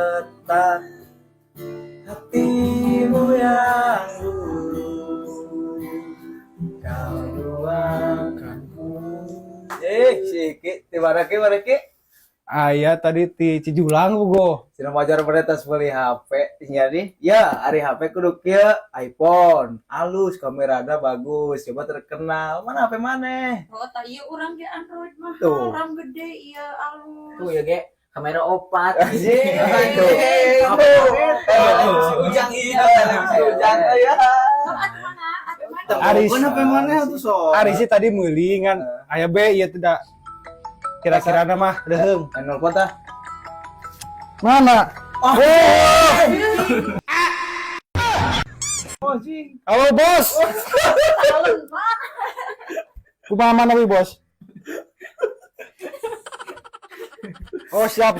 letak hatimu yang dulu kau luangkanku. Siki, di mana ki? Ayah tadi di Cijulang bogo. Sina wajar beretas beli HP jadi ya hari HP kudu kieu iPhone halus kameranya bagus coba terkenal mana HP maneh Oh, tak iya orang ge Android mah. Tuh. Orang gede iya alus. Tuh ya ge, kamera opat. ujang iya ujang ya So, atuh mana? Atuh mana? Aris. HP maneh tuh so Ari sih tadi meuli ngan aya be ieu tidak kira-kira mah deheung. nelpon tah Mana? Halo bos. Alus mah. Kumaha mana wi bos? Oh siap.